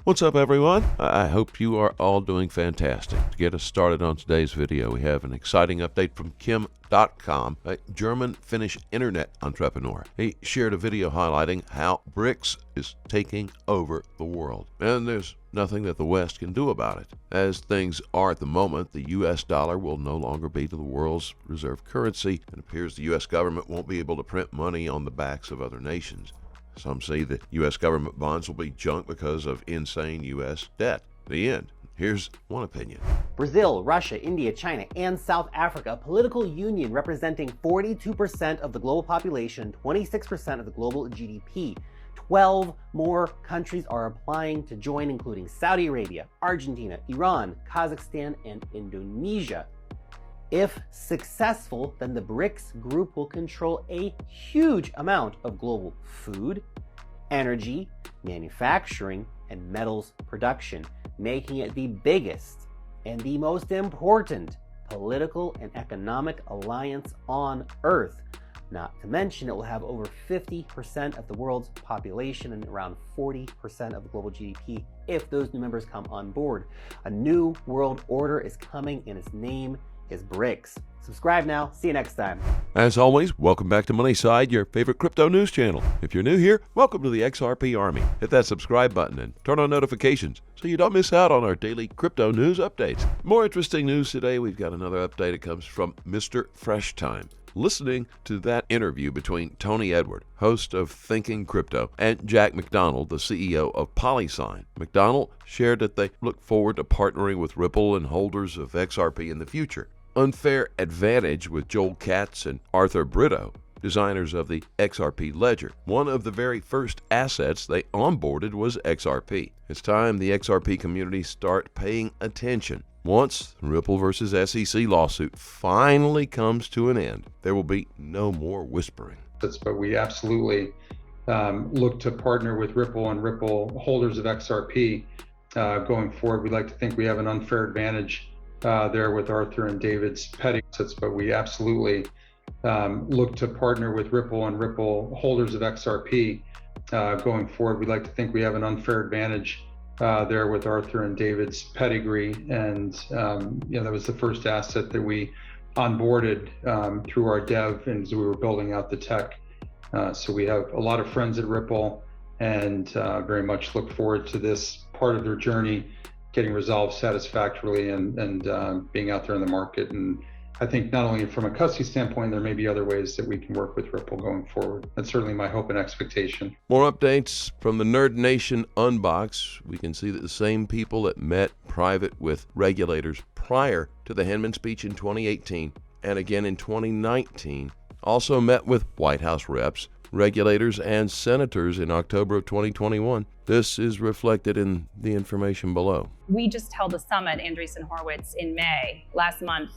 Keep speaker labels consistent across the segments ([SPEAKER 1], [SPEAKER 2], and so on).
[SPEAKER 1] What's up, everyone? I hope you are all doing fantastic. To get us started on today's video, we have an exciting update from Kim.com, a German-Finnish internet entrepreneur. He shared a video highlighting how BRICS is taking over the world, and there's nothing that the West can do about it. As things are at the moment, the U.S. dollar will no longer be the world's reserve currency, and it appears the U.S. government won't be able to print money on the backs of other nations. Some say that U.S. government bonds will be junk because of insane U.S. debt. The end. Here's one opinion.
[SPEAKER 2] Brazil, Russia, India, China, and South Africa, a political union representing 42% of the global population, 26% of the global GDP. 12 more countries are applying to join, including Saudi Arabia, Argentina, Iran, Kazakhstan, and Indonesia. If successful, then the BRICS group will control a huge amount of global food, energy, manufacturing, and metals production, making it the biggest and the most important political and economic alliance on Earth. Not to mention, it will have over 50% of the world's population and around 40% of the global GDP if those new members come on board. A new world order is coming, and its name is BRICS. Subscribe now. See you next time.
[SPEAKER 1] As always, welcome back to Moneyside, your favorite crypto news channel. If you're new here, welcome to the XRP Army. Hit that subscribe button and turn on notifications so you don't miss out on our daily crypto news updates. More interesting news today. We've got another update. It comes from Mr. Fresh Time. Listening to that interview between Tony Edward, host of Thinking Crypto, and Jack McDonald, the CEO of PolySign. McDonald shared that they look forward to partnering with Ripple and holders of XRP in the future. Unfair Advantage with Joel Katz and Arthur Brito, designers of the XRP ledger. One of the very first assets they onboarded was XRP. It's time the XRP community start paying attention. Once the Ripple versus SEC lawsuit finally comes to an end, there will be no more whispering.
[SPEAKER 3] But we absolutely look to partner with Ripple and Ripple holders of XRP going forward. We'd like to think we have an unfair advantage there with Arthur and David's petty assets, but we absolutely look to partner with Ripple and Ripple holders of XRP going forward. We'd like to think we have an unfair advantage there with Arthur and David's pedigree, and that was the first asset that we onboarded through our dev, and as we were building out the tech. So we have a lot of friends at Ripple, and very much look forward to this part of their journey getting resolved satisfactorily and being out there in the market. And I think not only from a custody standpoint, there may be other ways that we can work with Ripple going forward. That's certainly my hope and expectation.
[SPEAKER 1] More updates from the Nerd Nation Unbox. We can see that the same people that met private with regulators prior to the Hinman speech in 2018 and again in 2019 also met with White House reps, regulators, and senators in October of 2021. This is reflected in the information below.
[SPEAKER 4] We just held a summit, Andreessen Horowitz, in May last month.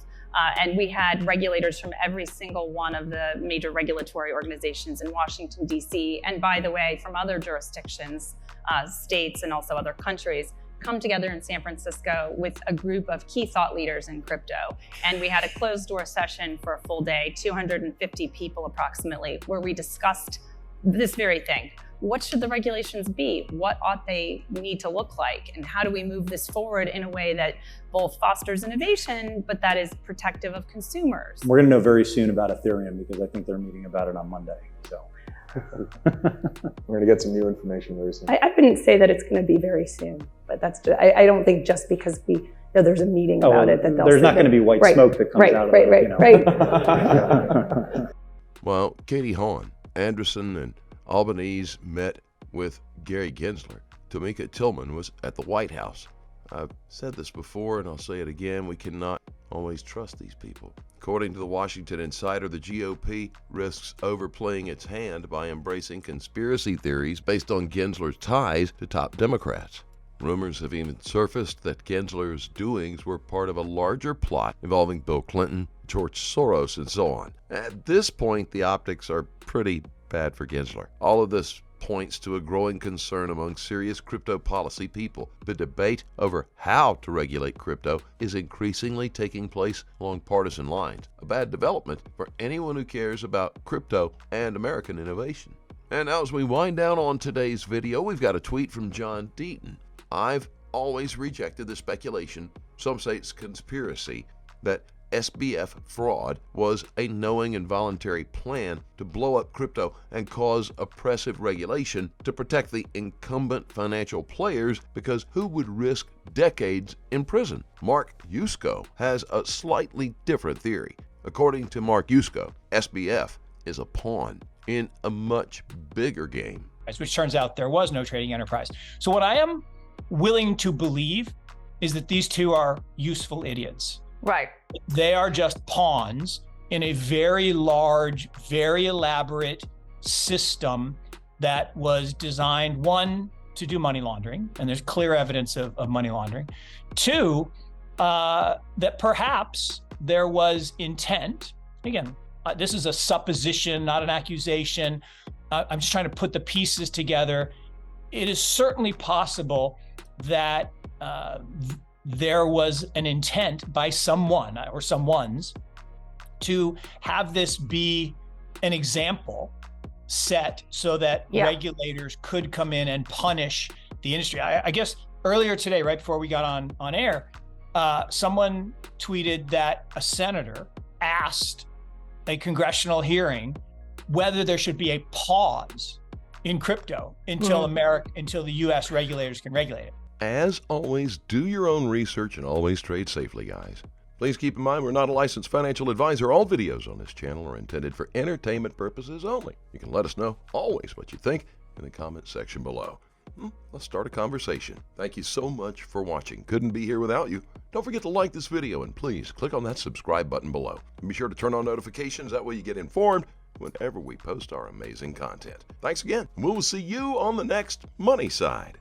[SPEAKER 4] And we had regulators from every single one of the major regulatory organizations in Washington, D.C., and by the way, from other jurisdictions, states, and also other countries, come together in San Francisco with a group of key thought leaders in crypto. And we had a closed-door session for a full day, 250 people approximately, where we discussed this very thing. What should the regulations be? What ought they need to look like? And how do we move this forward in a way that both fosters innovation, but that is protective of consumers?
[SPEAKER 5] We're going to know very soon about Ethereum because I think they're meeting about it on Monday. So
[SPEAKER 6] we're going to get some new information very soon.
[SPEAKER 7] I wouldn't say that it's going to be very soon, but that's just, I don't think just because there's a meeting about it that
[SPEAKER 5] there's not going to be white smoke that comes out of it.
[SPEAKER 7] Right.
[SPEAKER 1] Well, Katie Hawn, Anderson, and Albanese met with Gary Gensler. Tamika Tillman was at the White House. I've said this before, and I'll say it again, we cannot always trust these people. According to the Washington Insider, the GOP risks overplaying its hand by embracing conspiracy theories based on Gensler's ties to top Democrats. Rumors have even surfaced that Gensler's doings were part of a larger plot involving Bill Clinton, George Soros, and so on. At this point, the optics are pretty bad for Gensler. All of this points to a growing concern among serious crypto policy people. The debate over how to regulate crypto is increasingly taking place along partisan lines, a bad development for anyone who cares about crypto and American innovation. And now as we wind down on today's video, we've got a tweet from John Deaton. I've always rejected the speculation, some say it's conspiracy, that SBF fraud was a knowing and voluntary plan to blow up crypto and cause oppressive regulation to protect the incumbent financial players, because who would risk decades in prison? Mark Yusko has a slightly different theory. According to Mark Yusko, SBF is a pawn in a much bigger game.
[SPEAKER 8] Which turns out there was no trading enterprise. So what I am willing to believe is that these two are useful idiots.
[SPEAKER 9] Right.
[SPEAKER 8] They are just pawns in a very large, very elaborate system that was designed, one, to do money laundering, and there's clear evidence of money laundering. Two, that perhaps there was intent. Again, this is a supposition, not an accusation. I'm just trying to put the pieces together. It is certainly possible that there was an intent by someone or someones to have this be an example set so that regulators could come in and punish the industry. I guess earlier today, right before we got on air, someone tweeted that a senator asked a congressional hearing whether there should be a pause in crypto until until the U.S. regulators can regulate it.
[SPEAKER 1] As always, do your own research and always trade safely, guys. Please keep in mind we're not a licensed financial advisor. All videos on this channel are intended for entertainment purposes only. You can let us know always what you think in the comment section below. Let's start a conversation. Thank you so much for watching. Couldn't be here without you. Don't forget to like this video and please click on that subscribe button below. And be sure to turn on notifications. That way you get informed whenever we post our amazing content. Thanks again. We will see you on the next Money Side.